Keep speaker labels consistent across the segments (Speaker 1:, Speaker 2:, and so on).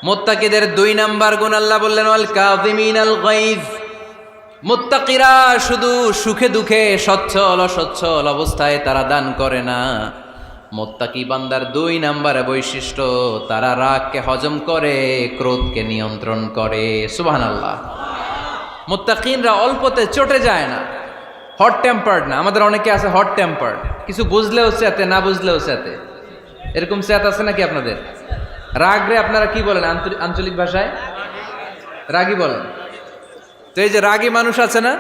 Speaker 1: মুত্তাকিদের 2 নাম্বার গুণ আল্লাহ বললেন ওয়াল কাযিমিনাল গায়জ। মুত্তাকিরা শুধু সুখে দুঃখে সচ্ছল অসচ্ছল অবস্থায় তারা দান করে না। মুত্তাকি বান্দার 2 নাম্বার বৈশিষ্ট্য, তারা রাগকে হজম করে, ক্রোধকে নিয়ন্ত্রণ করে। সুবহানাল্লাহ। মুত্তাকিনরা অল্পতে চটে যায় না, হট টেম্পার্ড না। আমাদের অনেকে আছে হট টেম্পার্ড, কিছু বুঝলেও চেতে, না বুঝলেও চেতে। এরকম চেত আছে নাকি আপনাদের? রাগরে আপনারা কি বলেন আঞ্চলিক ভাষায়? রাগী বলেন। তো এই যে রাগী মানুষ আছে না,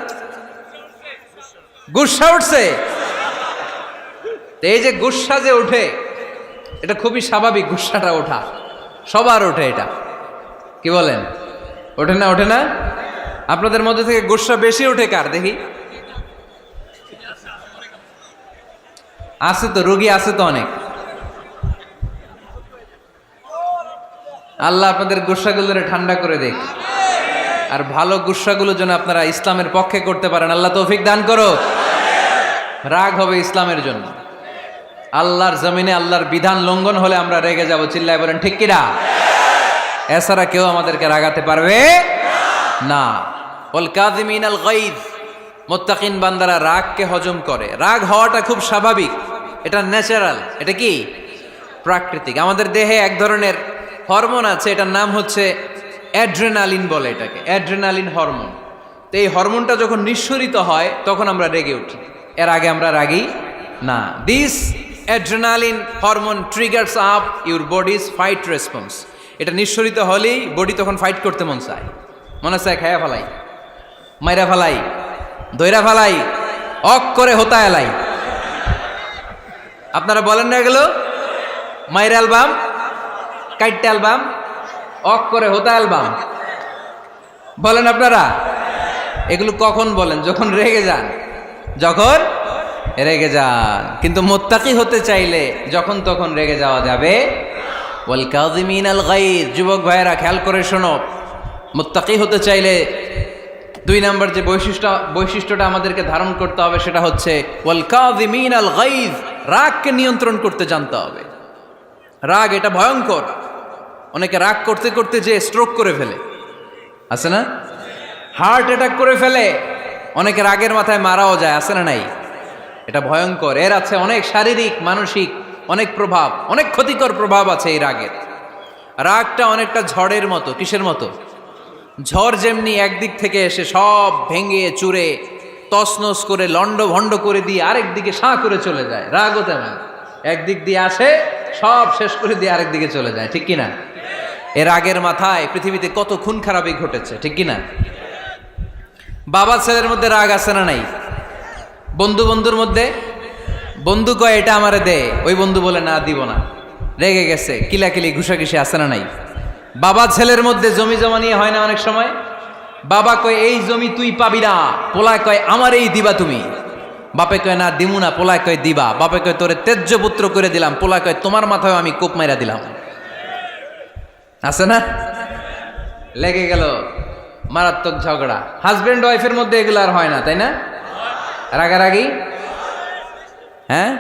Speaker 1: গুসা উঠছে, এই যে গুসা যে উঠে, এটা খুবই স্বাভাবিক। গুসাটা ওঠা সবার ওঠে, এটা কি বলেন? ওঠে না? ওঠে না? আপনাদের মধ্যে থেকে গুসা বেশি ওঠে কার দেখি? আছে তো, রোগী আছে তো অনেক। আল্লাহ আপনাদের গুসাগুলোরে ঠান্ডা করে দেখ, আর ভালো গুসাগুলো যেন আপনারা ইসলামের পক্ষে করতে পারেন। আল্লাহ তৌফিক দান করো। রাগ হবে ইসলামের জন্য। আল্লাহর জমিনে আল্লাহর বিধান লঙ্ঘন হলে আমরা রেগে যাব। চিল্লায় বলেন ঠিক কিনা? এছাড়া কেউ আমাদেরকে রাগাতে পারবে না। ওয়াল কাযিমিনাল গায়জ। মুত্তাকিন বান্দারা রাগকে হজম করে। রাগ হওয়াটা খুব স্বাভাবিক, এটা ন্যাচারাল, এটা কি প্রাকৃতিক। আমাদের দেহে এক ধরনের হরমোন আছে, এটার নাম হচ্ছে অ্যাড্রেনালিন বলে এটাকে, অ্যাড্রেনালিন হরমোন। তো এই হরমোনটা যখন নিঃসরিত হয় তখন আমরা রেগে উঠি, এর আগে আমরা রাগি না। This adrenaline hormone triggers up your bodies fight response. এটা নিঃসরিত হলেই বডি তখন ফাইট করতে মন চায়, মনে চায় খায়া ফেলাই, মাইরা ফেলাই, দইরা ফেলাই, অক করে হোতা এলাই। আপনারা বলেন না এগুলো? মাইরা অ্যালবাম, কাইটটা অ্যালবাম, অক করে হোতা অ্যালবাম বলেন আপনারা? এগুলো কখন বলেন? যখন রেগে যান, যখন রেগে যান। কিন্তু মুত্তাকি হতে চাইলে যখন তখন রেগে যাওয়া যাবে। ওয়াল কাযিমিনাল গায়জ। যুবক ভাইয়েরা খেয়াল করে শোনো, মুত্তাকি হতে চাইলে 2 নাম্বার যে বৈশিষ্ট্যটা আমাদেরকে ধারণ করতে হবে সেটা হচ্ছে ওয়াল কাযিমিনাল গায়জ। রাগকে নিয়ন্ত্রণ করতে জানতে হবে। রাগ এটা ভয়ঙ্কর। অনেকে রাগ করতে করতে যে স্ট্রোক করে ফেলে, আছে না? হার্ট অ্যাটাক করে ফেলে। অনেকে রাগের মাথায় মারাও যায়, আছে না নাই? এটা ভয়ঙ্কর। এর আছে অনেক শারীরিক মানসিক অনেক প্রভাব, অনেক ক্ষতিকর প্রভাব আছে এই রাগের। রাগটা অনেকটা ঝড়ের মতো। কিসের মতো? ঝড় যেমনি একদিক থেকে এসে সব ভেঙে চুরে তছনছ করে লন্ড ভন্ড করে দিয়ে আরেক দিকে সাঁ করে চলে যায়, রাগও তেমন। একদিক দিয়ে আসে, সব শেষ করে দিয়ে আরেক দিকে চলে যায়, ঠিক কিনা? এর রাগের মাথায় পৃথিবীতে কত খুন খারাপই ঘটেছে, ঠিক কিনা? বাবা ছেলের মধ্যে রাগ আছে না নাই? বন্ধু বন্ধুর মধ্যে, বন্ধু কয় এটা আমারে দে, ওই বন্ধু বলে না দিব না, রেগে গেছে, কিলাকিলি ঘুষাঘুষি আছে না নাই? বাবা ছেলের মধ্যে জমি জমা নিয়ে হয় না অনেক সময়? বাবা কয় এই জমি তুই পাবি না, পোলায় কয় আমার এই দিবা তুমি। বাপে কয় না দিমু না, পোলায় কয় দিবা। বাপে কয় তোরে তেজ্য পুত্র করে দিলাম, পোলায় কয় তোমার মাথায় আমি কোপ মাইরা দিলাম। আছে না? লেগে গেল, মারাত্মক ঝগড়া। হাজবেন্ড ওয়াইফের মধ্যে এগুলো আর হয় না, তাই না? রাগারাগি হ্যাঁ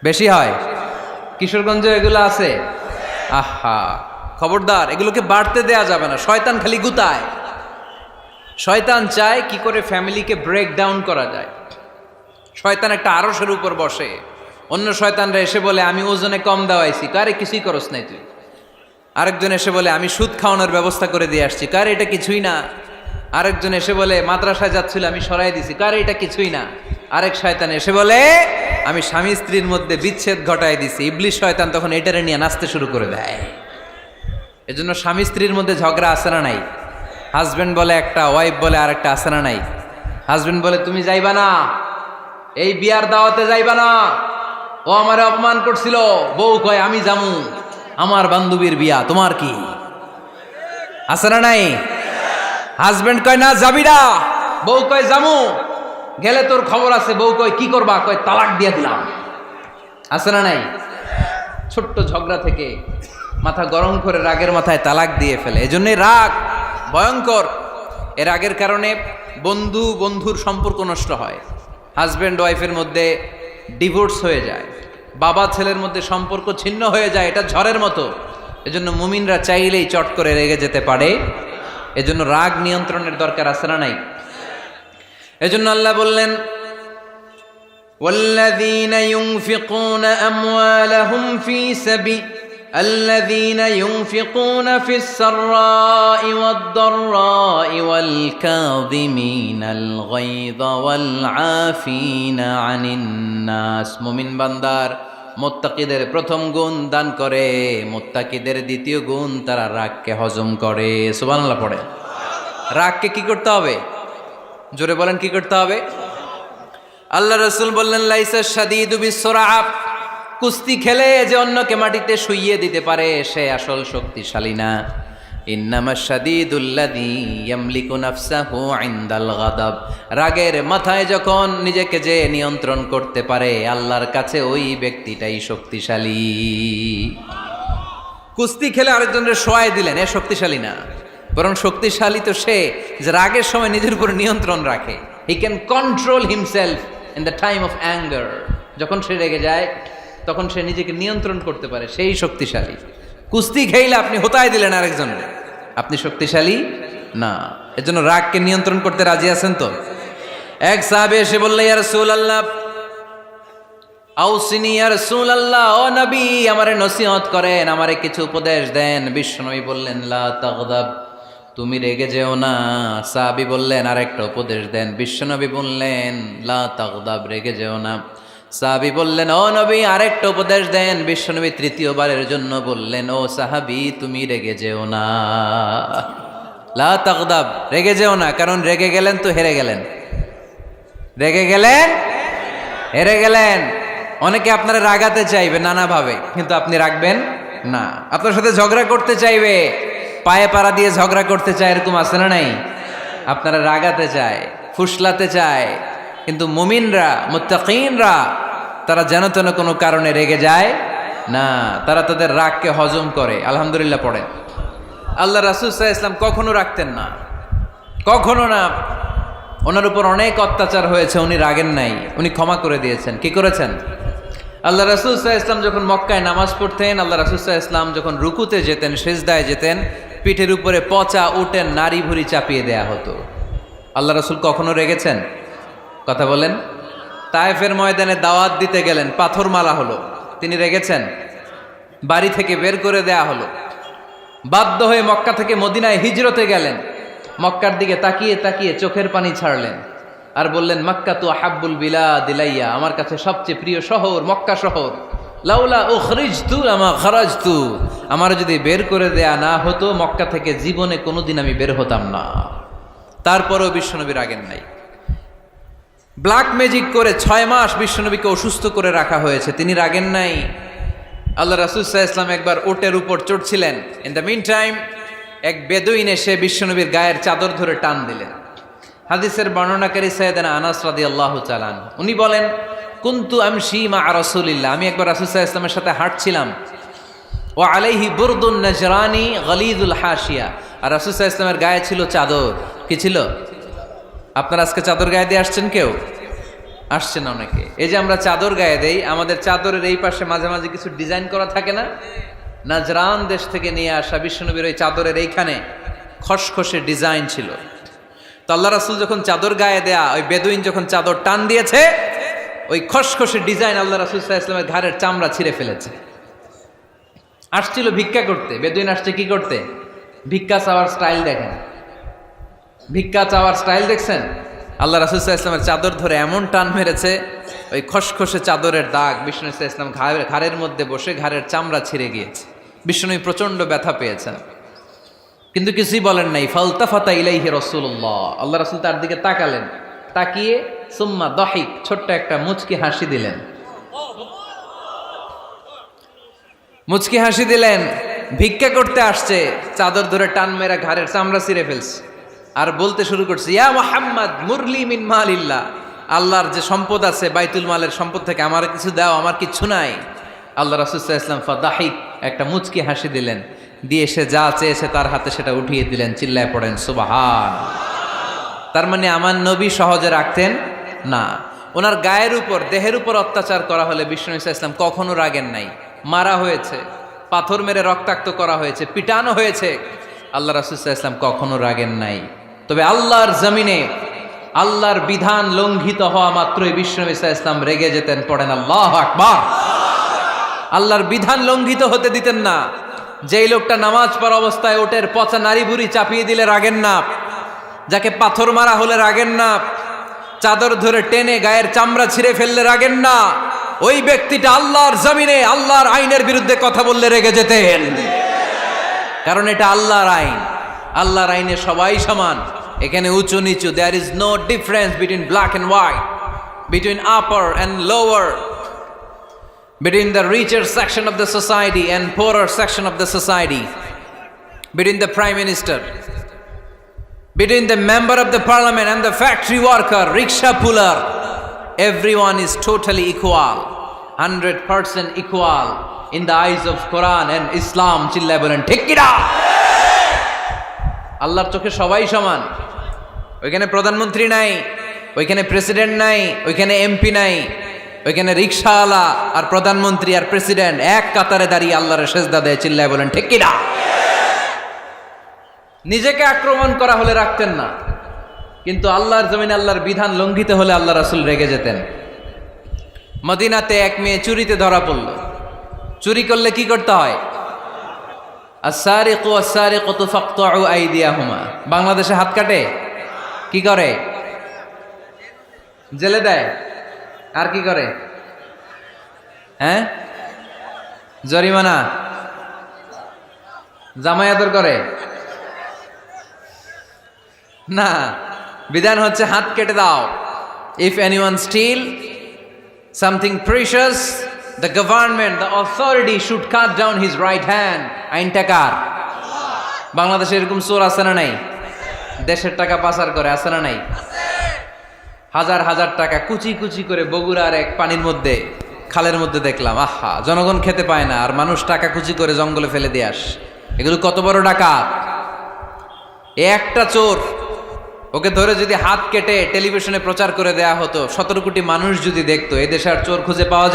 Speaker 1: বেশি হয়। কিশোরগঞ্জে এগুলো আছে। আহা, খবরদার, এগুলোকে বাড়তে দেয়া যাবে না। শয়তান খালি গুতায়। শয়তান চায় কি করে ফ্যামিলিকে ব্রেক ডাউন করা যায়। শয়তান একটা আরশের উপর বসে, অন্য শয়তানরা এসে বলে আমি ওজনে কম দেওয়াইছি, কারে কিছুই করস নাই তুই। আরেকজন এসে বলে আমি সুদ খাওয়ানোর ব্যবস্থা করে দিয়ে আসছি, কারে এটা কিছুই না। আরেকজন এসে বলে মাদ্রাসায় যাচ্ছিল আমি সরাই দিছি, কারে এটা কিছুই না। আরেক শয়তান এসে বলে আমি স্বামী স্ত্রীর মধ্যে বিচ্ছেদ ঘটায় দিছি। ইবলিশ শয়তান তখন এটারে নিয়ে নাচতে শুরু করে দেয়। এজন্য স্বামী স্ত্রীর মধ্যে ঝগড়া আছে না নাই? হাজবেন্ড বলে একটা, ওয়াইফ বলে আরেকটা, আছে না নাই? হাজবেন্ড বলে তুমি যাইবা না, এই বিয়ার দাওয়াতে যাইবা না, ও আমারে অপমান করছিল। বউ কয় আমি যামু, আমার বান্ধবীর বিয়া, তোমার কি? আছে না নাই? হাজবেন্ড কয় না যাবি না, বউ কয় যামু, গেলে তোর খবর আছে। বউ কয় কি করবা? কয় তালাক দিয়ে দিলাম। আছে না নাই? ছোট্ট ঝগড়া থেকে মাথা গরম করে রাগের মাথায় তালাক দিয়ে ফেলে। এজন্যই রাগ ভয়ঙ্কর। এর রাগের কারণে বন্ধু বন্ধুর সম্পর্ক নষ্ট হয়, হাজব্যান্ড ওয়াইফের মধ্যে ডিভোর্স হয়ে যায়, বাবা ছেলের মধ্যে সম্পর্ক ছিন্ন হয়ে যায়। এটা ঝড়ের মতো। এজন্য মুমিনরা চাইলেই চট করে রেগে যেতে পারে। এজন্য রাগ নিয়ন্ত্রণের দরকার আছে না নাই? এজন্য আল্লাহ বললেন, والذين ينفقون أموالهم في سبيل الذين ينفقون في السراء والضراء والكاظمين الغيظ والعافين عن الناس। মুমিন বান্দার মুত্তাকিদের প্রথম গুণ দান করে, মুত্তাকিদের দ্বিতীয় গুণ তারা রাগকে হজম করে। সুবহানাল্লাহ পড়ে। রাগকে কি করতে হবে? জোরে বলেন, কি করতে হবে? আল্লাহ রাসূল বললেন, লাইসা শাদীদু বিসসুরআ, কুস্তি খেলে যে অন্যকে মাটিতে শুইয়ে দিতে পারে সে আসল শক্তিশালী না। ইন্নামাশ শাদীদুল্লাযী ইয়ামলিকু নাফসাহু ইনদাল গাদাব, রাগের মাথায় যখন নিজেকে যে নিয়ন্ত্রণ করতে পারে আল্লাহর কাছে ওই ব্যক্তিটাই শক্তিশালী। কুস্তি খেলে আরেকজনের শোয়াই দিলেন, এ শক্তিশালী না, বরং শক্তিশালী তো সে যে রাগের সময় নিজের উপর নিয়ন্ত্রণ রাখে। He can control himself in the time of anger. যখন সে রেগে যায় তখন সে নিজেকে নিয়ন্ত্রণ করতে পারে, সেই শক্তিশালী। কুস্তি খেইলে আপনি হোতায় দিলেন আরেকজনের, আপনি শক্তিশালী না। এজন্য রাগকে নিয়ন্ত্রণ করতে রাজি আছেন তো? এক সাহাবী এসে বলল, ইয়া রাসূলুল্লাহ আউসিনি, ইয়া রাসূলুল্লাহ, ও নবী আমারে নসিহত করেন, আমারে কিছু উপদেশ দেন। বিশ্বনবী বললেন, লা তাগদাব, তুমি রেগে যেও না। সাহাবী বললেন, আরেকটা উপদেশ দেন। বিশ্বনবী বললেন, লা তাগদাব, রেগে যেও না। সাহাবী বললেন, ও নবী আরেকটা উপদেশ দেন। বিশ্বনবী তৃতীয়বারের জন্য বললেন, ও সাহাবী তুমি রেগে যেও না, লা তাগদাব, রেগে যেও না। কারণ রেগে গেলেন তো হেরে গেলেন, রেগে গেলেন হেরে গেলেন। অনেকে আপনারা রাগাতে চাইবে নানাভাবে, কিন্তু আপনি রাখবেন না। আপনার সাথে ঝগড়া করতে চাইবে, পায়ে পাড়া দিয়ে ঝগড়া করতে চায়, এরকম আছে না নাই? আপনারা রাগাতে চায়, ফুসলাতে চায়, কিন্তু মুমিনরা, মুত্তাকিনরা তারা যেন তেন কোনো কারণে রেগে যায় না, তারা তাদের রাগকে হজম করে। আলহামদুলিল্লাহ পড়ে। আল্লাহ রাসূল সাল্লাল্লাহু আলাইহি ওয়াসাল্লাম কখনো রাখতেন না, কখনো না। ওনার উপর অনেক অত্যাচার হয়েছে, উনি রাগেন নাই, উনি ক্ষমা করে দিয়েছেন। কি করেছেন? আল্লাহ রাসূল সাল্লাল্লাহু আলাইহি ওয়াসাল্লাম যখন মক্কায় নামাজ পড়তেন, আল্লাহ রাসূল সাল্লাল্লাহু আলাইহি ওয়াসাল্লাম যখন রুকুতে যেতেন, সিজদায় যেতেন, পিঠের উপরে পচা উটের নাড়ি ভুঁড়ি চাপিয়ে দেয়া হতো। আল্লাহ রাসূল কখনো রেগেছেন? কথা বলেন। তায়েফের ময়দানে দাওয়াত দিতে গেলেন, পাথর মারা হলো, তিনি রেগেছেন? বাড়ি থেকে বের করে দেয়া হলো, বাধ্য হয়ে মক্কা থেকে মদিনায় হিজরতে গেলেন। মক্কার দিকে তাকিয়ে তাকিয়ে চোখের পানি ছাড়লেন আর বললেন, মক্কা তু আহাব্বুল বিলাদ ইলাইয়া, আমার কাছে সবচেয়ে প্রিয় শহর মক্কা শহর। লাউলা উখরিজতু লামা খারাজতু, আমার যদি বের করে দেয়া না হতো মক্কা থেকে জীবনে কোনোদিন আমি বের হতাম না। তারপরেও বিশ্বনবী রাগেন নাই। ব্ল্যাক ম্যাজিক করে 6 মাস বিশ্বনবীকে অসুস্থ করে রাখা হয়েছে, তিনি রাগেন নাই। আল্লাহ রাসূল সাল্লাল্লাহু আলাইহি ওয়াসাল্লাম একবার উটের উপর চড়ছিলেন। ইন দ্য মিন টাইম এক বেদুইন এসে বিশ্বনবীর গায়ের চাদর ধরে টান দিলেন। হাদিসের বর্ণনাকারী সাইয়েদনা আনাস রাদিয়াল্লাহু তাআলা উনি বলেন, কুনতু আমশি মা রাসূলিল্লাহ, আমি একবার রাসূল সাল্লাল্লাহু আলাইহি ওয়াসাল্লামের সাথে হাঁটছিলাম। ওয়া আলাইহি বুরদুন নাজরানি গলিযুল হাশিয়া, আর রাসূল সাল্লাল্লাহু আলাইহি ওয়াসাল্লামের গায়ে ছিল চাদর। কি ছিল? আপনারা আজকে চাদর গায়ে দিয়ে আসছেন? কেউ আসছেন? অনেকে। এই যে আমরা চাদর গায়ে দেই, আমাদের চাদরের এই পাশে মাঝে মাঝে কিছু ডিজাইন করা থাকে না? নাজরান দেশ থেকে নিয়ে আসা বিশ্বনবীর ওই চাদরের এইখানে খসখসে ডিজাইন ছিল। তো আল্লাহ রাসূল যখন চাদর গায়ে দেয়া, ওই বেদুইন যখন চাদর টান দিয়েছে, ওই খসখসে ডিজাইন আল্লাহ রাসূল সাল্লাল্লাহু আলাইহি ওয়াসাল্লামের ঘাড়ের চামড়া ছিঁড়ে ফেলেছে। আসছিল ভিক্ষা করতে, বেদুইন আসছে কি করতে? ভিক্ষা চাওয়ার স্টাইল দেখেন, ভিক্ষা চাওয়ার স্টাইল দেখছেন? আল্লাহ রাসূল সাল্লাল্লাহু আলাইহি ওয়াসাল্লামের চাদর ধরে এমন টান মেরেছে, ওই খসখসে চাদরের দাগ বিষ্ণু সাল্লাল্লাহু আলাইহি ওয়াসাল্লাম ঘাড়ের মধ্যে বসে ঘাড়ের চামড়া ছিঁড়ে গিয়েছে। বিষ্ণু প্রচন্ড ব্যথা পেয়েছেন, কিন্তু কিছুই বলেন নাই। ফালতাফাতা ইলাইহি রাসূলুল্লাহ, আল্লাহ রাসূল তার দিকে তাকালেন, তাকিয়ে সুম্মা দাহিক, ছোট্ট একটা মুচকি হাসি দিলেন। মুচকি হাসি দিলেন। ভিক্ষা করতে আসছে, চাদর ধরে টান মেরা ঘাড়ের চামড়া ছিঁড়ে ফেলছে, আর বলতে শুরু করছে, ইয়া মুহাম্মদ মুরলি মিন মালিল্লাহ, আল্লাহর যে সম্পদ আছে বাইতুল মালের সম্পদ থেকে আমার কিছু দাও, আমার কিচ্ছু নাই। আল্লাহ রাসূল সাল্লাল্লাহু আলাইহি ওয়াসাল্লাম ফাদাহিক, একটা মুচকি হাসি দিলেন, দিয়ে সে যা চেয়েছে তার হাতে সেটা উঠিয়ে দিলেন। চিল্লায় পড়েন সুবহান। তার মানে আমার নবী সহজে রাখতেন না। ওনার গায়ের উপর, দেহের উপর অত্যাচার করা হলে বিষ্ণু সাল্লাল্লাহু আলাইহি ওয়াসাল্লাম কখনো রাগেন নাই। মারা হয়েছে, পাথর মেরে রক্তাক্ত করা হয়েছে, পিটানো হয়েছে, আল্লাহ রাসূল সাল্লাল্লাহু আলাইহি ওয়াসাল্লাম কখনো রাগেন নাই। তবে আল্লাহর জমিনে আল্লাহর বিধান লঙ্ঘিত হওয়া মাত্রই বিশ্বনবী সাল্লাল্লাহু আলাইহি ওয়াসাল্লাম রেগে যেতেন। পড়েন আল্লাহু আকবার। আল্লাহর বিধান লঙ্ঘিত হতে দিতেন না। যেই লোকটা নামাজ পড়া অবস্থায় ওটের পচা নারী বুড়ি চাপিয়ে দিলে রাগেন না, যাকে পাথর মারা হলে রাগেন না, চাদর ধরে টেনে গায়ের চামড়া ছিঁড়ে ফেললে রাগেন না, ওই ব্যক্তিটা আল্লাহর জমিনে আল্লাহর আইনের বিরুদ্ধে কথা বললে রেগে যেতেন। কারণ এটা আল্লাহর আইন, আল্লাহর আইনে সবাই সমান, এখানে উঁচু নিচু, there is no difference between black and white, between upper and lower, between the richer section of the society and poorer section of the society, between the prime minister, between the member of the parliament and the factory worker, rickshaw puller, everyone is totally equal, 100% equal in the eyes of Quran and Islam. চিল্লায় বলেন ঠিক কি না? আল্লাহর চোখে সবাই সমান। ওইখানে প্রধানমন্ত্রী নাই, ওইখানে প্রেসিডেন্ট নাই, ওইখানে এমপি নাই, ওইখানে রিকশাওয়ালা আর প্রধানমন্ত্রী আর প্রেসিডেন্ট এক কাতারে দাঁড়িয়ে আল্লাহর সেজদা দেয়। চিল্লায় বলেন ঠিক কি না? নিজেকে আক্রমণ করা হলে রাখতেন না, কিন্তু আল্লাহর জমিনে আল্লাহর বিধান লঙ্ঘিত হলে আল্লাহ রাসূল রেগে যেতেন। মদিনাতে এক মেয়ে চুরিতে ধরা পড়ল। চুরি করলে কি করতে হয়? আস-সারিকু ওয়াস-সারিকাতু ফাকতাউ আইদিয়াহুমা। বাংলাদেশে হাত কাটে, কি করে? জেলে দেয়। আর কি করে? হ্যাঁ, জরিমানা, জামাই আদর করে না, বিধান হচ্ছে হাত কেটে দাও। If anyone steal something precious, the government, the authority should cut down his right hand. আইনটা কার? বাংলাদেশে এরকম চোর আছে না নাই? দেশের টাকা পাচার করে, আছে না নাই? হাজার হাজার টাকা কুচি কুচি করে বগুড়ার এক পানির মধ্যে, খালের মধ্যে দেখলাম। আহা, জনগণ খেতে পায় না আর মানুষ টাকা কুচি করে জঙ্গলে ফেলে দিয়ে আস। এগুলো কত বড় ডাকাত! একটা চোর, ওকে ধরে যদি হাত কেটে টেলিভিশনে প্রচার করে দেয়া হতো, 17 কোটি মানুষ যদি দেখতো, এদেশে আর চোর খুঁজে পাওয়া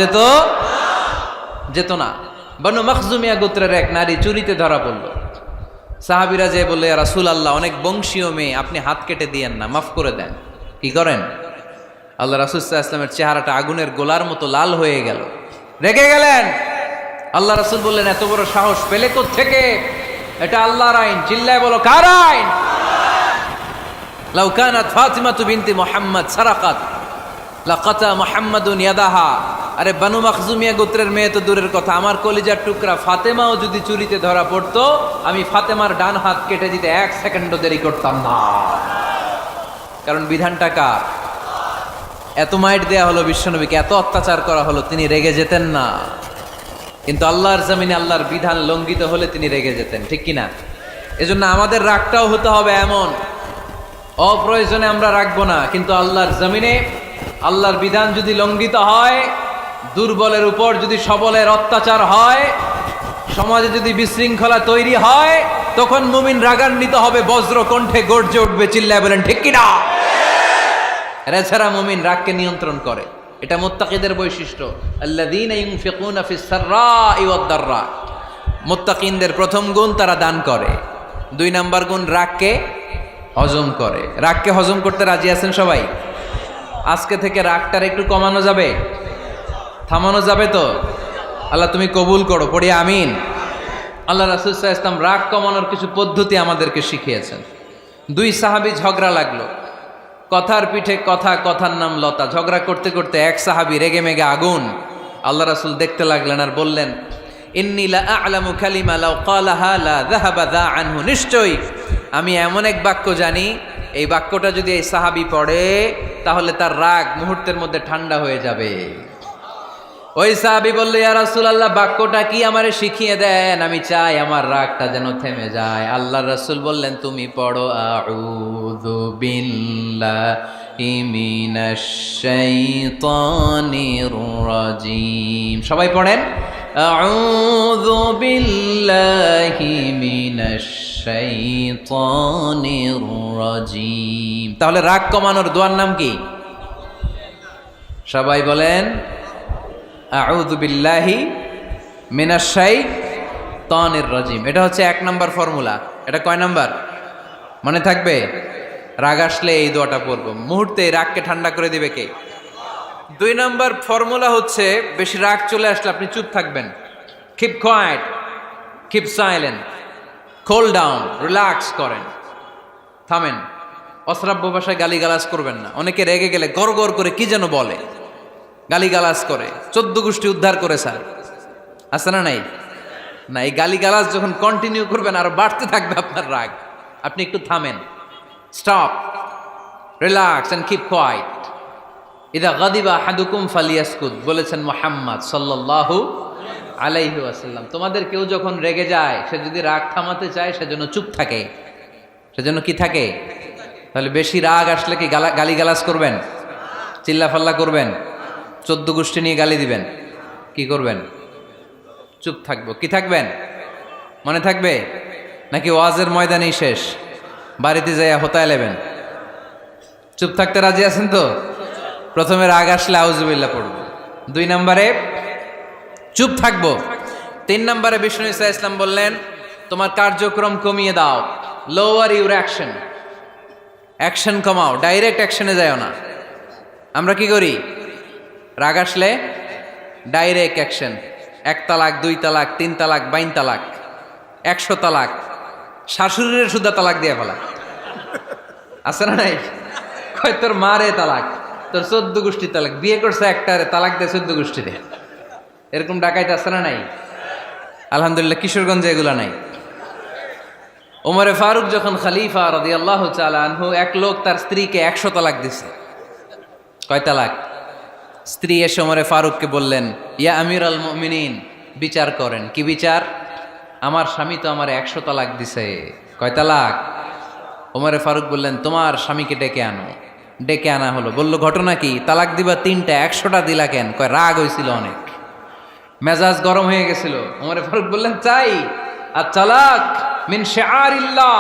Speaker 1: যেত না। বনু মখজুমিয়া গোত্রের এক নারী চুরিতে ধরা পড়ল। সাহাবীরা যে বললে, ইয়া রাসূলুল্লাহ, অনেক বংশীয় মেয়ে, আপনি হাত কেটে দিয়েন না, মাফ করে দেন। কি করেন? আল্লাহ রাসূল সাল্লাল্লাহু আলাইহি ওয়াসাল্লামের চেহারাটা আগুনের গোলার মতো লাল হয়ে গেল, রেগে গেলেন। আল্লাহ রাসূল বললেন, এত বড় সাহস পেলে কোত্থেকে? এটা আল্লাহর আইন। চিল্লায় বলো, কার আইন? লাউ কানাত ফাতিমাতু বিনতি মুহাম্মদ সারাকাত লাকাতা মুহাম্মাদুন ইয়াদাহা। আরে বনু মখজুমিয়া গোত্রের মেয়ে তো দূরের কথা, আমার কলিজার টুকরা ফাতেমাও যদি চুরিতে ধরা পড়তো, আমি ফাতেমার ডান হাত কেটে দিতে 1 সেকেন্ডও দেরি করতাম না। কারণ বিধানটা কার? এত মাইট দেয়া হলো বিশ্বনবীকে, এত অত্যাচার করা হলো, তিনি রেগে যেতেন না। কিন্তু আল্লাহর জমিনে আল্লাহর বিধান লঙ্ঘিত হলে তিনি রেগে যেতেন, ঠিক কিনা? এজন্য আমাদের রাগটাও হতে হবে এমন, অপ্রয়োজনে আমরা রাখবো না, কিন্তু আল্লাহর জমিনে আল্লাহর বিধান যদি লঙ্ঘিত হয়, দুর্বলের উপর যদি সবলের অত্যাচার হয়, সমাজে যদি বিশৃঙ্খলা তৈরি হয়, তখন মুমিন রাগান্বিত হবে, বজ্র কণ্ঠে গর্জে উঠবে। চিল্লায় বলেন ঠিক কিনা? এছাড়া মুমিন রাগকে নিয়ন্ত্রণ করে, এটা মুত্তাকিদের বৈশিষ্ট্য। আল্লাযীনা ইউনফিকুনা ফিস সাররাই ওয়াদ দাররা। মুত্তাকিনদের প্রথম গুণ, তারা দান করে। 2 নাম্বার গুণ, রাগকে হজম করে। রাগকে হজম করতে রাজি আছেন সবাই? আজকে থেকে রাগটার একটু কমানো যাবে, থামানো যাবে তো? আল্লাহ তুমি কবুল করো, পড়ি আমিন। আল্লাহ রাসূল সাল্লাল্লাহু আলাইহি ওয়াসাল্লাম রাগ কমানোর কিছু পদ্ধতি আমাদেরকে শিখিয়েছেন। 2 সাহাবী ঝগড়া লাগলো, কথার পিঠে কথা, কথার নাম লতা। ঝগড়া করতে করতে এক সাহাবী রেগে মেগে আগুন। আল্লাহ রাসূল দেখতে লাগলেন আর বললেন, ইন্নী লা আ'লামু কালিমা লাউ ক্বালাহা লা যাহাবা যা আনহু। নিশ্চয়ই আমি এমন এক বাক্য জানি, এই বাক্যটা যদি এই সাহাবী পড়ে, তাহলে তার রাগ মুহূর্তের মধ্যে ঠান্ডা হয়ে যাবে। ওই সাহাবী বলল, ইয়া রাসূলুল্লাহ, বাক্যটা কি আমারে শিখিয়ে দেন, আমি চাই আমার রাগটা যেন থেমে যায়। আল্লাহর রাসূল বললেন, তুমি পড়ো আউযু বিল্লাহি মিনাশ শাইতানির রাজীম। সবাই পড়েন, আউযু বিল্লাহি মিনাশ শাইতানির রাজীম। তাহলে রাগ কমানোর দোয়ার নাম কি? সবাই বলেন, আউযু বিল্লাহি মিনাশ শাইতানির শাইতানির রাজিম। এটা হচ্ছে 1 নাম্বার ফর্মুলা। এটা কয় নাম্বার মনে থাকবে? রাগ আসলে এই দোয়াটা পড়বো, মুহূর্তে রাগকে ঠান্ডা করে দিবে কে? 2 নাম্বার ফর্মুলা হচ্ছে বেশি রাগ চলে আসলে আপনি চুপ থাকবেন। Keep quiet, keep silent, cool down, relax করেন, থামেন। অশ্রাব্য ভাষায় গালিগালাজ করবেন না। অনেকে রেগে গেলে গড় গড় করে কি যেন বলে, গালিগালাজ করে, 14 গোষ্ঠী উদ্ধার করে স্যার, আছে না নাই? না, এই গালিগালাজ যখন কন্টিনিউ করবেন আরো বাড়তে থাকবে আপনার রাগ। আপনি একটু থামেন, stop, relax and keep quiet. ইদা গাদিবা আহাদুকুম ফালিয়াসকুত বলেছেন মুহাম্মদ সাল্লাল্লাহু আলাইহি ওয়াসাল্লাম। তোমাদের কেউ যখন রেগে যায়, সে যদি রাগ থামাতে চায় সেজন্য চুপ থাকে, সেজন্য কি থাকে? তাহলে বেশি রাগ আসলে কি গালিগালাজ করবেন, চিল্লাফাল্লা করবেন, 14 গোষ্ঠী নিয়ে গালি দিবেন? কি করবেন? চুপ থাকবো। কি থাকবেন মনে থাকবে? নাকি ওয়াজের ময়দানেই শেষ, বাড়িতে যাইয়া হোতায় নেবেন? চুপ থাকতে রাজি আছেন তো? প্রথমে রাগ আসলে আউযুবিল্লাহ পড়বো, 2 নম্বরে চুপ থাকবো, 3 নম্বরে বিষ্ণু ঈসা ইসলাম বললেন তোমার কার্যক্রম কমিয়ে দাও, লোয়ার ইউর অ্যাকশন, অ্যাকশন কমাও, ডাইরেক্ট অ্যাকশনে যাও না। আমরা কি করি? রাগ আসলে ডাইরেক্ট অ্যাকশন, 1 তালাক, 2 তালাক, 3 তালাক, 22 তালাক, 100 তালাক, শাশুড়ির সুদ্ধা তালাক দিয়ে ফেলা, আছে না নাই? কয় তোর মারে তালাক, তোর 14 গোষ্ঠী তালাক, বিয়ে করছে একটারে তালাক দিয়ে 14 গোষ্ঠীতে, এরকম ডাকাইতে আছে না নাই? আলহামদুলিল্লাহ কিশোরগঞ্জে এগুলা নাই। ওমরে ফারুক যখন খলিফা রাদিয়াল্লাহু তাআলা আনহু, এক লোক তার স্ত্রীকে 100 তালাক দিছে। কয় তালাক? স্ত্রী এসে ওমরে ফারুককে বললেন, ইয়া আমিরুল মুমিনিন, বিচার করেন। কি বিচার? আমার স্বামী তো আমার 100 তালাক দিছে। কয় তালাক? ওমরে ফারুক বললেন, তোমার স্বামীকে ডেকে আনো। ডেকে আনা হলো। বলল, ঘটনা কি? তালাক দিবা 3টা, 100টা দিলা কেন? কয় রাগ হয়েছিল অনেক, মেজাজ গরম হয়ে গেছিল। ওমরে ফারুক বললেন, চাই। আর তালাক মিন শিআরিল্লাহ,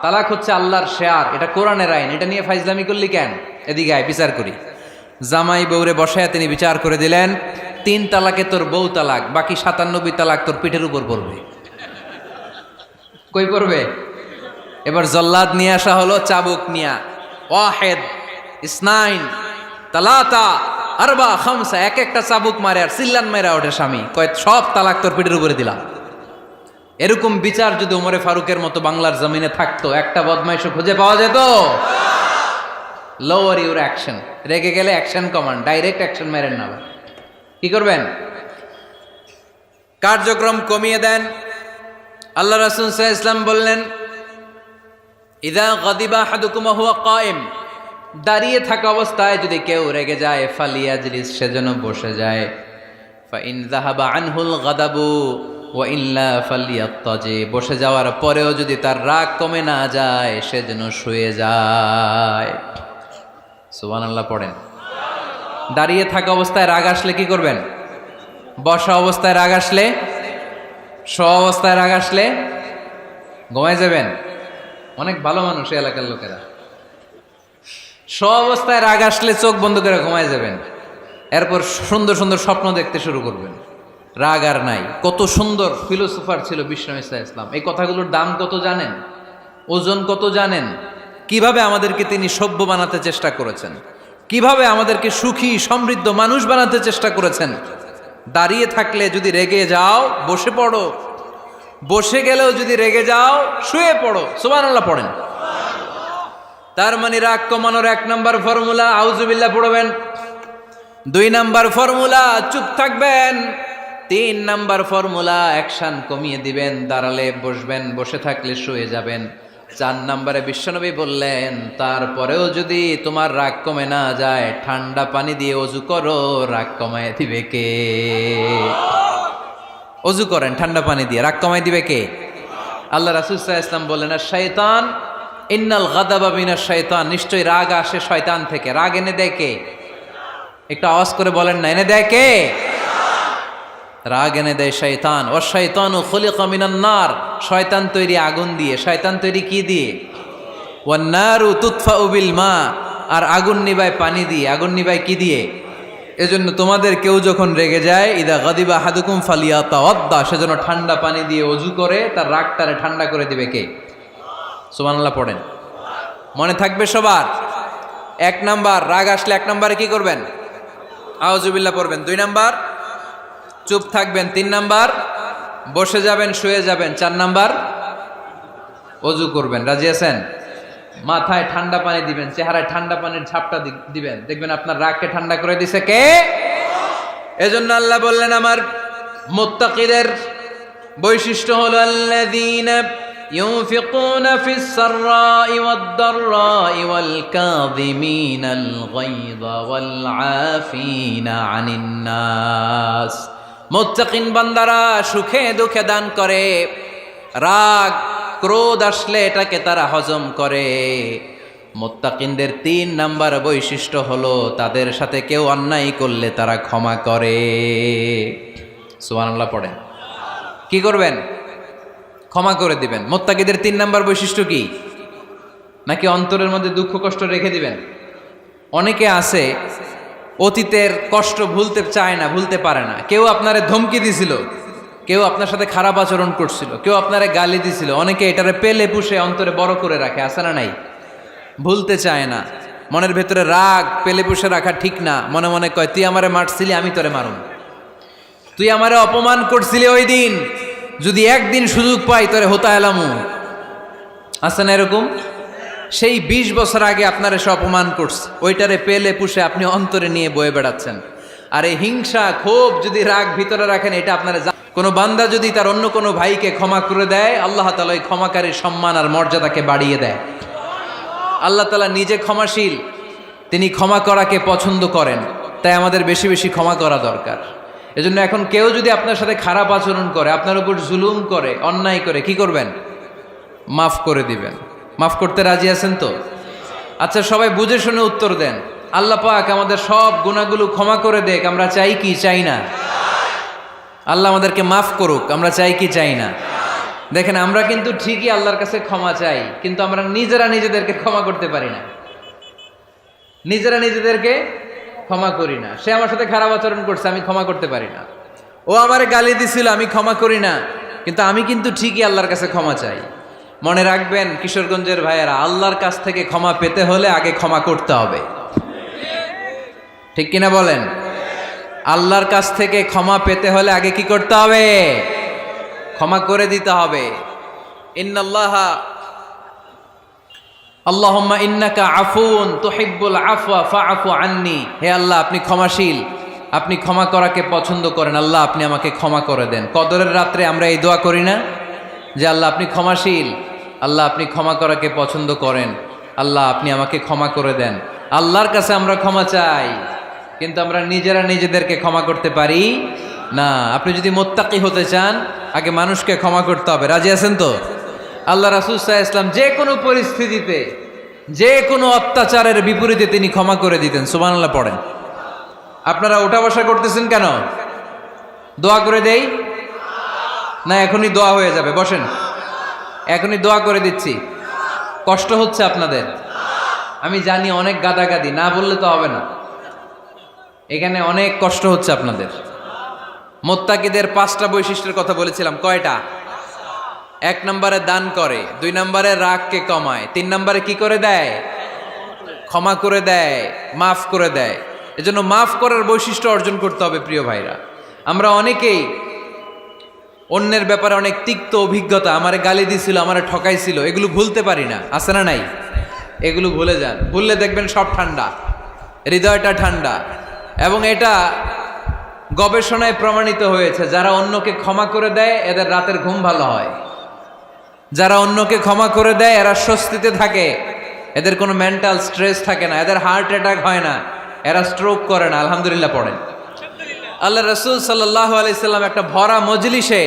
Speaker 1: তালাক হচ্ছে আল্লাহর শেয়ার, এটা কোরআনের আইন, এটা নিয়ে ফাইজলামি করলি কেন? এদিকে আয়, বিচার করি। জামাই বউরে বসায় তিনি বিচার করে দিলেন, 3 তালাকে তোর বউ তালাক, বাকি 97 তালাক তোর পিঠের উপর পড়বে। কই পড়বে? এবার জল্লাদ নিয়ে আসা হলো, চাবুক নিয়া, ওয়াহেদ, ইসনাইন, তালাতা, আরবা, খামসা, এক একটা চাবুক মারে আর চিল্লান মেরা ওঠে স্বামী, কয় সব তালাক তোর পিঠের উপরে দিলাম। এরকম বিচার যদি ওমরে ফারুকের মতো বাংলার জমিনে থাকতো, একটা বদমাইশও খুঁজে পাওয়া যেত? লোয়ার ইউর অ্যাকশন, রেগে গেলে অ্যাকশন কমান, ডাইরেক্ট অ্যাকশন মেরেন না। কি করবেন? কার্যক্রম কমিয়ে দেন। আল্লাহ রাসূল সাল্লাল্লাহু আলাইহি ওয়াসাল্লাম বললেন, ইযা গাদিবা আহাদুকুম ওয়া হুয়া কায়েম, দাঁড়িয়ে থাকা অবস্থায় যদি কেউ রেগে যায়, ফালিয়াজলিস, সেজন্য বসে যায়। ফাইন যাহাবা আনহুল গাদাবু ওয়া ইল্লা ফালিয়াত্তাজি, বসে যাওয়ার পরেও যদি তার রাগ কমে না যায়, সেজন্য শুয়ে যায়। সুবহানাল্লাহ পড়েন। দাঁড়িয়ে থাকা অবস্থায় রাগ আসলে কি করবেন? বসা অবস্থায় রাগ আসলে, শোয়া অবস্থায় রাগ আসলে ঘুমায় যাবেন। অনেক ভালো মানুষ এই এলাকার লোকেরা। শোয়া অবস্থায় রাগ আসলে চোখ বন্ধ করে ঘুমায় যাবেন, এরপর সুন্দর সুন্দর স্বপ্ন দেখতে শুরু করবেন। রাগ আর নাই। কত সুন্দর ফিলোসোফার ছিল বিষ্ণু ঈসা ইসলাম। এই কথাগুলোর দাম কত জানেন? ওজন কত জানেন? কিভাবে আমাদেরকে তিনি সভ্য বানাতে চেষ্টা করেছেন, কিভাবে আমাদেরকে সুখী সমৃদ্ধ মানুষ বানাতে চেষ্টা করেছেন। দাঁড়িয়ে থাকলে যদি রেগে যাও, বসে পড়ো। বসে গেলেও যদি রেগে যাও, শুয়ে পড়ো। সুবহানাল্লাহ পড়েন। তার মানে রাগ কমানোর 1 নাম্বার ফর্মুলা আউযুবিল্লাহ পড়বেন, 2 নাম্বার ফর্মুলা চুপ থাকবেন, 3 নাম্বার ফর্মুলা অ্যাকশন কমিয়ে দিবেন, দাঁড়ালে বসবেন, বসে থাকলে শুয়ে যাবেন। 4 নাম্বারে বিশ্বনবী বললেন, তারপরেও যদি তোমার রাগ কমে না যায়, ঠান্ডা পানি দিয়ে ওযু করো, রাগ কমায় দিবে কে? ওযু করেন ঠান্ডা পানি দিয়ে, রাগ কমায় দিবে কে? আল্লাহ রাসূল সাল্লাল্লাহু আলাইহি ওয়াসাল্লাম বললেন, আর শয়তান, ইন্নাল গাদাবা মিনাশ শয়তান, নিশ্চয়ই রাগ আসে শয়তান থেকে। রাগ এনে দেয় কে? একটু আওয়াজ করে বলেন না, এনে দেয় কে? রাগ এনে দেয় শয়তান। ও শয়তানু খুলিকা মিনান নার, শয়তান তৈরি আগুন দিয়ে। শয়তান তৈরি কি দিয়ে? ওয়ান নারু তুতফাউ বিল মা, আর আগুন নিবায় পানি দিয়ে। আগুন নিবায় কি দিয়ে? এজন্য তোমাদের কেউ যখন রেগে যায় ইদা গাদিবা আহাদুকুম ফালিয়াতাওয়াদ্দা, সেজন্য ঠান্ডা পানি দিয়ে ওযু করে তার রাগটারে ঠান্ডা করে দিবে কে? সুবহানাল্লাহ পড়েন। মনে থাকবে সবার। 1 নাম্বার, রাগ আসলে 1 নম্বরে কি করবেন? আউযুবিল্লাহ পড়বেন। 2 নাম্বার, চুপ থাকবেন। 3 নাম্বার, বসে যাবেন, শুয়ে যাবেন। 4 নাম্বার, ওযু করবেন। রাজি আছেন? মাথায় ঠান্ডা পানি দিবেন, চেহারায় ঠান্ডা পানির ঝাপটা দিবেন, দেখবেন আপনার রাগকে ঠান্ডা করে দিছে কে? এজন্য আল্লাহ বললেন আমার মুত্তাকিদের বৈশিষ্ট্য হলো আল্লাযীনা ইউনফিকুনা ফিস সাররাই ওয়াদ দাররাই ওয়াল কাযিমিনাল গায়যা ওয়াল আফিনা আনিন নাস। মুত্তাকিন বান্দারা সুখে দুঃখে দান করে, রাগ ক্রোধ আসলে এটাকে তারা হজম করে। মুত্তাকিনদের 3 নাম্বার বৈশিষ্ট্য হলো তাদের সাথে কেউ অন্যায় করলে তারা ক্ষমা করে। সুবহানাল্লাহ পড়েন। কি করবেন? ক্ষমা করে দিবেন। মুত্তাকিদের 3 নাম্বার বৈশিষ্ট্য কি? নাকি অন্তরের মধ্যে দুঃখ কষ্ট রেখে দিবেন? অনেকে আছে অতীতের কষ্ট ভুলতে চায় না, ভুলতে পারে না। কেউ আপনারে ধমকি দিছিল, কেউ আপনার সাথে খারাপ আচরণ করছিল, কেউ আপনারে গালি দিছিল, অনেকে এটারে পেলে পুষে অন্তরে বড় করে রাখে, আছে না নাই? ভুলতে চায় না। মনের ভেতরে রাগ পেলে পুষে রাখা ঠিক না। মনে মনে কয় তুই আমারে মারছিলি, আমি তোরে মারুম। তুই আমারে অপমান করছিলি ওই দিন, যদি একদিন সুযোগ পাই তোরে হতা এলামু। আছে না এরকম? সেই 20 বছর আগে আপনার এসে অপমান করছে, ওইটারে পেলে পুষে আপনি অন্তরে নিয়ে বয়ে বেড়াচ্ছেন। আর এই হিংসা ক্ষোভ যদি রাগ ভিতরে রাখেন, এটা আপনারা কোনো বান্দা যদি তার অন্য কোনো ভাইকে ক্ষমা করে দেয়, আল্লাহ তাআলা ওই ক্ষমাকারীর সম্মান আর মর্যাদাকে বাড়িয়ে দেয়। আল্লাহ তাআলা নিজে ক্ষমাশীল, তিনি ক্ষমা করাকে পছন্দ করেন। তাই আমাদের বেশি বেশি ক্ষমা করা দরকার। এজন্য এখন কেউ যদি আপনার সাথে খারাপ আচরণ করে, আপনার উপর জুলুম করে, অন্যায় করে, কি করবেন? মাফ করে দিবেন। মাফ করতে রাজি আছেন তো? আচ্ছা, সবাই বুঝে শুনে উত্তর দেন। আল্লাহ পাক আমাদের সব গুনাহগুলো ক্ষমা করে দেখ, আমরা চাই কি চাই না? আল্লাহ আমাদেরকে মাফ করুক, আমরা চাই কি চাই না? দেখেন, আমরা কিন্তু ঠিকই আল্লাহর কাছে ক্ষমা চাই, কিন্তু আমরা নিজেরা নিজেদেরকে ক্ষমা করতে পারি না। নিজেরা নিজেদেরকে ক্ষমা করি না। সে আমার সাথে খারাপ আচরণ করছে, আমি ক্ষমা করতে পারি না। ও আমারে গালি দিছিল, আমি ক্ষমা করি না, কিন্তু আমি কিন্তু ঠিকই আল্লাহর কাছে ক্ষমা চাই। মনে রাখবেন কিশোরগঞ্জের ভাইয়েরা, আল্লাহর কাছ থেকে ক্ষমা পেতে হলে আগে ক্ষমা করতে হবে। ঠিক কিনা বলেন? আল্লাহর কাছ থেকে ক্ষমা পেতে হলে আগে কি করতে হবে? ক্ষমা করে দিতে হবে। ইন্নাল্লাহা আল্লাহুম্মা ইন্নাকা আফুন তুহিব্বুল আফওয়া ফাআফু আন্নি। হে আল্লাহ, আপনি ক্ষমাশীল, আপনি ক্ষমা করাকে পছন্দ করেন। আল্লাহ, আপনি আমাকে ক্ষমা করে দেন। কদরের রাত্রে আমরা এই দোয়া করি না যে আল্লাহ আপনি ক্ষমাশীল, আল্লাহ আপনি ক্ষমা করাকে পছন্দ করেন, আল্লাহ আপনি আমাকে ক্ষমা করে দেন। আল্লাহর কাছে আমরা ক্ষমা চাই, কিন্তু আমরা নিজেরা নিজেদেরকে ক্ষমা করতে পারি না। আপনি যদি মুত্তাকি হতে চান, আগে মানুষকে ক্ষমা করতে হবে। রাজি আছেন তো? আল্লাহ রাসূল সাল্লাল্লাহু আলাইহি ওয়াসাল্লাম যে কোনো পরিস্থিতিতে, যে কোনো অত্যাচারের বিপরীতে তিনি ক্ষমা করে দিতেন। সুবহানাল্লাহ পড়েন। আপনারা ওঠা বসা করতেছেন কেন? দোয়া করে দেই না? এখনই দোয়া হয়ে যাবে, বসেন। এখনই দোয়া করে দিচ্ছি। কষ্ট হচ্ছে আপনাদের, আমি জানি, অনেক গাদাগাদি, না বললে তো হবে না। এখানে অনেক কষ্ট হচ্ছে আপনাদের। মুত্তাকিদের 5টা বৈশিষ্ট্যের কথা বলেছিলাম, কয়টা? 1 নম্বরে দান করে, 2 নম্বরে রাগকে কমায়, 3 নম্বরে কি করে দেয়? ক্ষমা করে দেয়, মাফ করে দেয়। এজন্য মাফ করার বৈশিষ্ট্য অর্জন করতে হবে। প্রিয় ভাইরা, আমরা অনেকেই অন্যের ব্যাপারে অনেক তিক্ত অভিজ্ঞতা, আমারে গালি দিছিল, আমারে ঠকাইছিল, এগুলো ভুলতে পারি না। আছে না নাই? এগুলো ভুলে যান। ভুললে দেখবেন সব ঠান্ডা, হৃদয়টা ঠান্ডা। এবং এটা গবেষণায় প্রমাণিত হয়েছে, যারা অন্যকে ক্ষমা করে দেয় এদের রাতের ঘুম ভালো হয়। যারা অন্যকে ক্ষমা করে দেয় এরা স্বস্তিতে থাকে, এদের কোনো মেন্টাল স্ট্রেস থাকে না, এদের হার্ট অ্যাটাক হয় না, এরা স্ট্রোক করে না। আলহামদুলিল্লাহ পড়েন। আল্লাহ রাসূল সাল্লাল্লাহু আলাইহি সাল্লাম একটা ভরা মজলিসে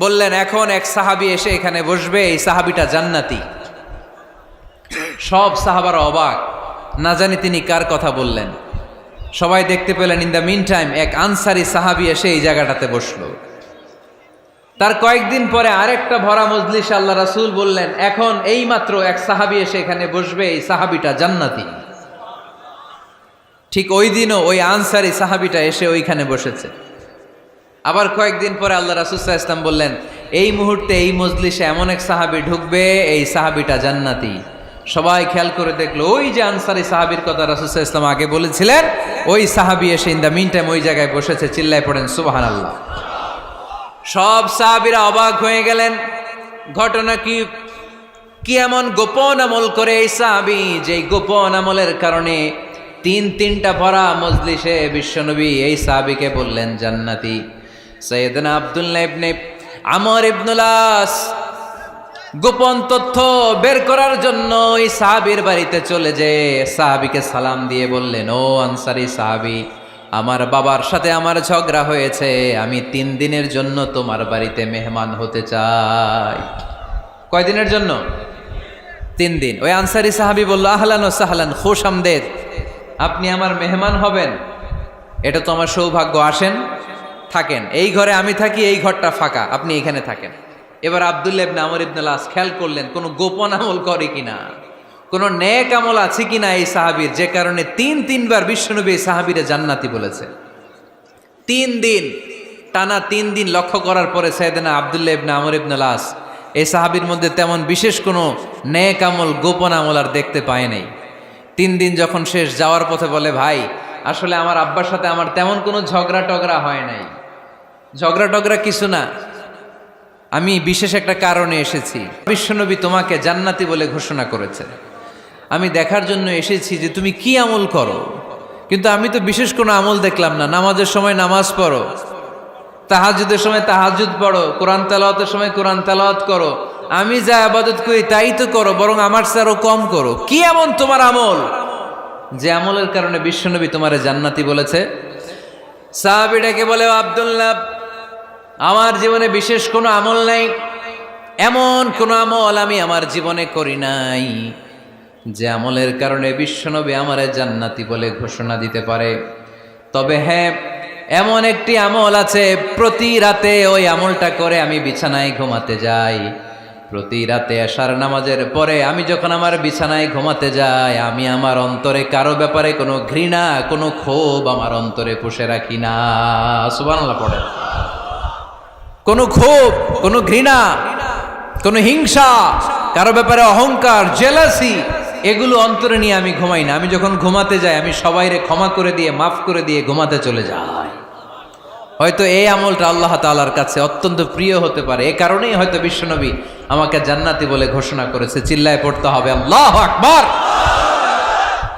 Speaker 1: বললেন, এখন এক সাহাবী এসে এখানে বসবে, এই সাহাবীটা জান্নাতি। সব সাহাবারা অবাক, না জানি তিনি কার কথা বললেন। সবাই দেখতে পেলেন, ইন দ্য মিন টাইম এক আনসারি সাহাবী এসে এই জায়গাটাতে বসলো। তার কয়েকদিন পরে আরেকটা ভরা মজলিসে আল্লাহ রাসূল বললেন, এখন এই মাত্র এক সাহাবী এসে এখানে বসবে, এই সাহাবীটা জান্নাতি। ঠিক ওই দিনও ওই আনসারি সাহাবিটা এসে ওইখানে বসেছে। আবার কয়েকদিন পরে আল্লাহ রাসূল সাল্লাল্লাহু আলাইহি ওয়াসাল্লাম বললেন, এই মুহূর্তে এই মজলিসে এমন এক সাহাবী ঢুকবে, এই সাহাবীটা জান্নাতি। সবাই খেয়াল করে দেখলো, ওই যে আনসারি সাহাবীর কথা রাসূল সাল্লাল্লাহু আলাইহি ওয়াসাল্লাম আগে বলেছিলেন, ওই সাহাবী এসে ইন দ্য মিন টাইম ওই জায়গায় বসেছে। চিল্লায় পড়েন সুবহানাল্লাহ। সব সাহাবীরা অবাক হয়ে গেলেন। ঘটনা কি? কি এমন গোপন আমল করে এই সাহাবী, যে গোপন আমলের কারণে তিনটা ভরা মজলিসে বিশ্বনবী এই সাহাবীকে বললেন জান্নাতি। সাইয়েদনা আব্দুল্লাহ ইবনে আমর ইবনুল আস গোপন তথ্য বের করার জন্য ওই সাহাবীর বাড়িতে চলে যেয়ে সাহাবীকে সালাম দিয়ে বললেন, ও আনসারী সাহাবী, আমার বাবার সাথে আমার ঝগড়া হয়েছে, আমি 3 দিনের জন্য তোমার বাড়িতে মেহমান হতে চাই। কয়দিনের জন্য? 3 দিন। ওই আনসারী সাহাবী বলল, আহলান ও সাহলান, খুশ আমদেদ, আপনি আমার মেহমান হবেন, এটা তো আমার সৌভাগ্য। আসেন, থাকেন, এই ঘরে আমি থাকি, এই ঘরটা ফাঁকা, আপনি এখানে থাকেন। এবার আব্দুল্লাহ ইবনে আমর ইবনুল আস খেয়াল করলেন কোনো গোপন আমল করে কিনা, কোনো নেক আমল আছে কিনা এই সাহাবীর, যে কারণে 3বার বিশ্বনবী এই সাহাবীরে জান্নাতি বলেছে। 3 দিন টানা 3 দিন লক্ষ্য করার পরে সাইয়েদনা আব্দুল্লাহ ইবনে আমর ইবনুল আস এই সাহাবীর মধ্যে তেমন বিশেষ কোনো নেক আমল, গোপন আমল আর দেখতে পায় নাই। 3 দিন যখন শেষ, যাওয়ার পথে বলে, ভাই আসলে আমার আব্বার সাথে আমার তেমন কোনো ঝগড়া টগড়া হয় নাই, ঝগড়া টগড়া কিছু না, আমি বিশেষ একটা কারণে এসেছি। বিশ্বনবী তোমাকে জান্নাতি বলে ঘোষণা করেছে, আমি দেখার জন্য এসেছি যে তুমি কি আমল করো, কিন্তু আমি তো বিশেষ কোনো আমল দেখলাম না। নামাজের সময় নামাজ পড়ো, তাহাজ্জুদের সময় তাহাজ্জুদ পড়ো, কোরআন তেলাওয়াতের সময় কোরআন তেলাওয়াত করো, আমি যা ইবাদত করি তাই তো করো, বরং আমার চেয়ে আরো কম করো। কি এমন তোমার আমল যে আমলের কারণে বিশ্বনবী তোমারে জান্নাতি বলেছে? সাহাবীটাকে বলে, আব্দুল্লাহ, আমার জীবনে বিশেষ কোনো আমল নাই, এমন কোনো আমল আমি আমার জীবনে করি নাই যে আমলের কারণে বিশ্বনবী আমারে জান্নাতি বলে ঘোষণা দিতে পারে। তবে হ্যাঁ, এমন একটি আমল আছে, প্রতি রাতে ওই আমলটা করে আমি বিছানায় ঘুমাতে যাই। প্রতি রাতে এশার নামাজের পরে আমি যখন আমার বিছানায় ঘুমাতে যাই, আমি আমার অন্তরে কারো ব্যাপারে কোনো ঘৃণা, কোনো ক্ষোভ আমার অন্তরে পুষে রাখি না। সুবহানাল্লাহ পড়ে। কোনো ক্ষোভ, কোনো ঘৃণা, কোনো হিংসা, কারো ব্যাপারে অহংকার, জেলাসি, এগুলো অন্তরে নিয়ে আমি ঘুমাই না। আমি যখন ঘুমাতে যাই, আমি সবাইরে ক্ষমা করে দিয়ে, মাফ করে দিয়ে ঘুমাতে চলে যাই। হয়তো এই আমলটা আল্লাহ তাআলার কাছে অত্যন্ত প্রিয় হতে পারে, এ কারণেই হয়তো বিশ্বনবী আমাকে জান্নাতি বলে ঘোষণা করেছে। চিল্লায় পড়তে হবে আল্লাহু আকবার।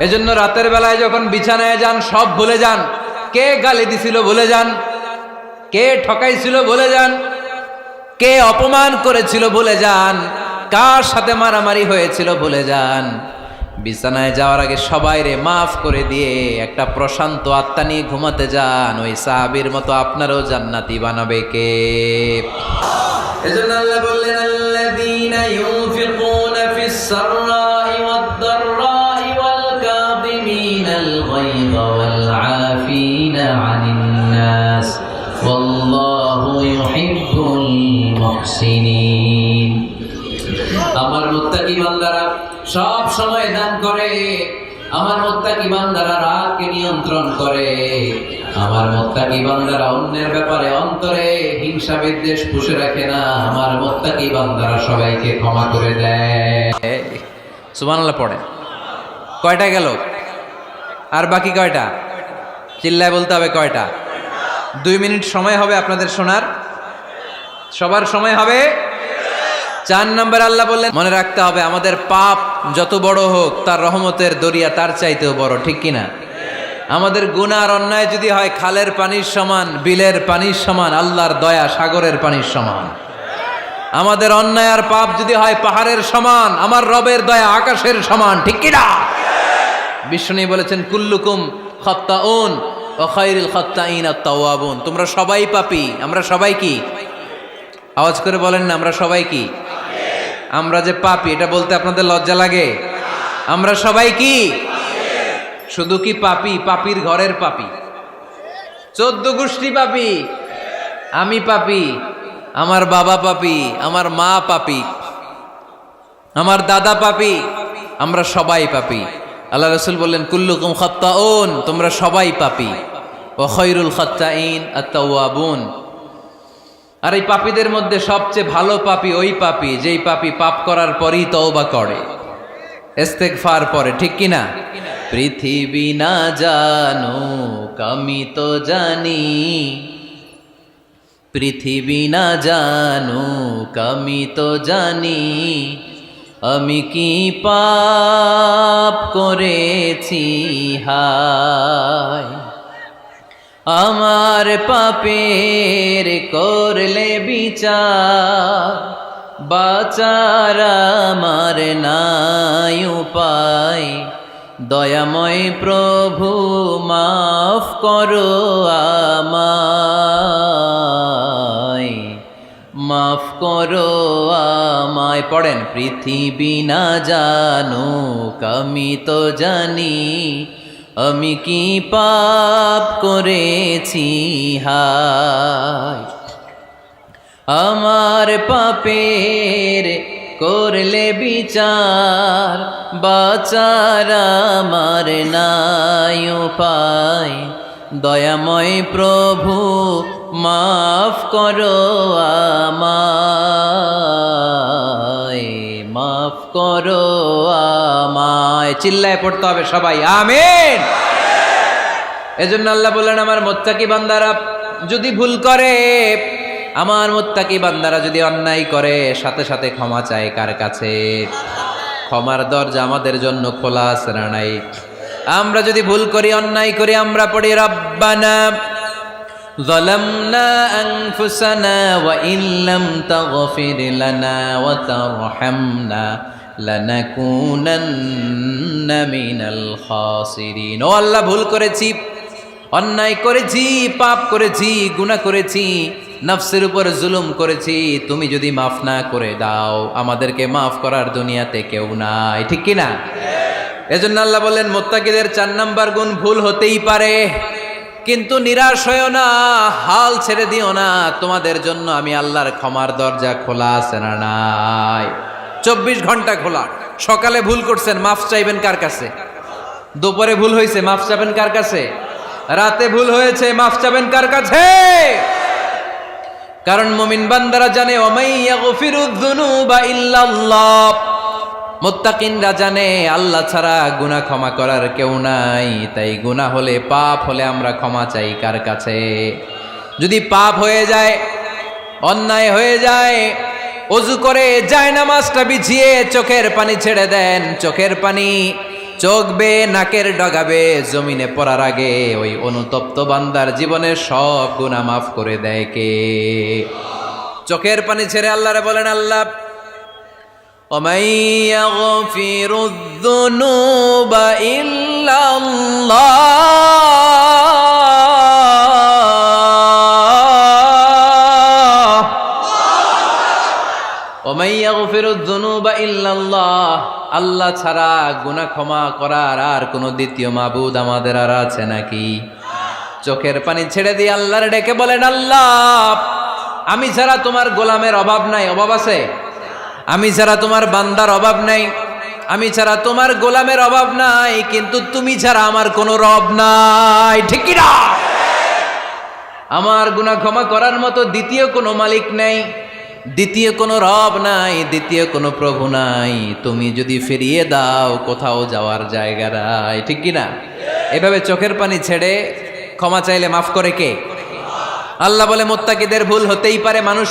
Speaker 1: এজন্য রাতের বেলায় যখন বিছানায় যান, সব ভুলে যান। কে গালি দিছিল ভুলে যান, কে ঠকাইছিল ভুলে যান, কে অপমান করেছিল ভুলে যান, কার সাথে মারামারি হয়েছিল ভুলে যান। বিছানায় যাওয়ার আগে সবাইরে মাফ করে দিয়ে একটা প্রশান্ত আত্মা নিয়ে ঘুমাতে যান। ওই সাহাবীর মতো আপনারও জান্নাতি বানাবে কে? এজন্য আল্লাহ বললেন, আল্লাযীনা ইউনফিকুনা ফিস সাররাই ওয়াদ দাররাই ওয়াল কাযিমিনাল গায়যা ওয়াল আফিনা আনিন নাস ওয়াল্লাহু ইউহিব্বুল মুহসিনিন। আমার মুত্তাকি বান্দারা সব সময় দান করে, আমার মুত্তাকি বান্দারা রাগকে নিয়ন্ত্রণ করে, আমার মুত্তাকি বান্দারা অন্যের ব্যাপারে অন্তরে হিংসা বিদ্বেষ পুষে রাখে না, আমার মুত্তাকি বান্দারা সবাইকে ক্ষমা করে দেয়। সুবহানাল্লাহ পড়ে। কয়টা গেল? আর বাকি কয়টা? চিল্লায় বলতে হবে কয়টা? 2 মিনিট সময় হবে আপনাদের শোনার। সবার সময় হবে। 4 নম্বর আল্লাহ বললেন, মনে রাখতে হবে আমাদের পাপ যত বড় হোক, তার রহমতের দরিয়া তার চাইতেও বড়, ঠিক কিনা? আমাদের গুনাহ আর অন্যায় যদি হয় খালের পানির সমান, বিলের পানির সমান, আল্লাহর দয়া সাগরের পানির সমান। আমাদের অন্যায় আর পাপ যদি হয় পাহাড়ের সমান, আমার রবের দয়া আকাশের সমান, ঠিক কিনা? বিষ্ণু বলেছেন, কুল্লুকুম খাত্তাউন ওয়া খায়রুল খাত্তাইন আত-তাওয়াবুন। তোমরা সবাই পাপী, আমরা সবাই কি? আওয়াজ করে বলেন না, আমরা সবাই কি? আমরা যে পাপী, এটা বলতে আপনাদের লজ্জা লাগে? আমরা সবাই কি? শুধু কি পাপী? পাপীর ঘরের পাপী, 14 গোষ্ঠী পাপী। আমি পাপী, আমার বাবা পাপী, আমার মা পাপী, আমার দাদা পাপী, আমরা সবাই পাপী। আল্লাহ রাসূল বললেন কুল্লুকুম খাত্তাউন, তোমরা সবাই পাপী, ওয়া খায়রুল খাত্তাইন আত-তাওয়াবুন। আর এই পাপীদের মধ্যে সবচেয়ে ভালো পাপী ওই পাপী যেই পাপী পাপ করার পরই তওবা করে, ইস্তেগফার পড়ে, ঠিক কি না? পৃথিবী না জানুক আমি তো জানি, পৃথিবী না জানুক আমি তো জানি, আমি কি পাপ করেছি হায়, আমার পাপের করলে বিচার, বাঁচার আমার নাই উপায়, দয়াময় প্রভু মাফ করো আমায়, মাফ করো আমায়। পড়েন, পৃথিবী না জানুক আমি তো জানি, আমি কি পাপ করেছি হায়, আমার পাপের করলে বিচার, বাঁচার আমার নাই উপায়, দয়াময় প্রভু মাফ করো আমায়, মাফ করো আমায়। চিল্লায় পড়তে হবে সবাই, আমিন। এজন্য আল্লাহ বললেন, আমার মুত্তাকি বান্দারা যদি ভুল করে, আমার মুত্তাকি বান্দারা যদি অন্যায় করে, সাথে সাথে ক্ষমা চায় কার কাছে? ক্ষমার দরজা আমাদের জন্য খোলা আছে না নাই? আমরা যদি ভুল করি, অন্যায় করি, আমরা পড়ি রব্বানা যালামনা আনফুসানা ওয়া ইল্লাম তাগফির লানা ওয়া তারহামনা লানাকুনান্না মিনাল খাসিরিন। ও আল্লাহ, ভুল করেছি, অন্যায় করেছি, পাপ করেছি, গুনাহ করেছি, নফসের উপর জুলুম করেছি, তুমি যদি মাফ না করে দাও, আমাদেরকে মাফ করার দুনিয়াতে কেউ নাই, ঠিক কি না? এজন্য আল্লাহ বললেন, মুত্তাকিদের 4 নাম্বার গুণ, ভুল হতেই পারে কিন্তু নিরাশ হয়ো না, হাল ছেড়ে দিও না, তোমাদের জন্য আমি আল্লাহর ক্ষমার দরজা খোলা আছে না নাই? 24 ঘন্টা খোলা। সকালে ভুল করছেন, মাফ চাইবেন কার কাছে? দুপুরে ভুল হয়েছে, মাফ চাইবেন কার কাছে? রাতে ভুল হয়েছে, মাফ চাইবেন কার কাছে? কারণ মুমিন বান্দারা জানে, ওয়ামাই ইয়াগফিরুয যুনুবা ইল্লাল্লাহ, মুত্তাকিনরা জানে আল্লাহ ছাড়া গুনাহ ক্ষমা করার কেউ নাই। তাই গুনাহ হলে, পাপ হলে আমরা ক্ষমা চাই কার কাছে? যদি পাপ হয়ে যায়, অন্যায় হয়ে যায়, ওযু করে জায়নামাজটা বিছিয়ে চোখের পানি ছেড়ে দেন, চোখের পানি চোখ বেয়ে নাকের ডগাবে জমিনে পড়ার আগে ওই অনুতপ্ত বান্দার জীবনের সব গুনাহ মাফ করে দেয় কে? চোখের পানি ছেড়ে আল্লাহরে বলেন, আল্লাহ وَمَن يَغْفِرُ الذُّنُوبَ إِلَّا اللَّهُ وَمَن يَغْفِرُ الذُّنُوبَ إِلَّا اللَّهُ। আল্লাহ ছাড়া গুনাহ ক্ষমা করার আর কোনো দ্বিতীয় মাবুদ আমাদের আর আছে নাকি? চোখের পানি ছেড়ে দিয়ে আল্লাহরে ডেকে বলেন, আল্লাহ আমি ছাড়া তোমার গোলামের অভাব নাই, অভাব আছে? আমি ছাড়া তোমার বান্দার অভাব নাই, আমি ছাড়া তোমার গোলামের অভাব নাই, কিন্তু তুমি ছাড়া আমার কোনো রব নাই, ঠিক কি না? আমার গুনাহ ক্ষমা করার মতো দ্বিতীয় কোনো মালিক নাই, দ্বিতীয় কোনো রব নাই, দ্বিতীয় কোনো প্রভু নাই। তুমি যদি ফিরিয়ে দাও, কোথাও যাওয়ার জায়গা নাই, ঠিক কি না? এভাবে চোখের পানি ছেড়ে ক্ষমা চাইলে মাফ করে কে? আল্লাহ বলে, মুত্তাকিদের ভুল হতেই পারে, মানুষ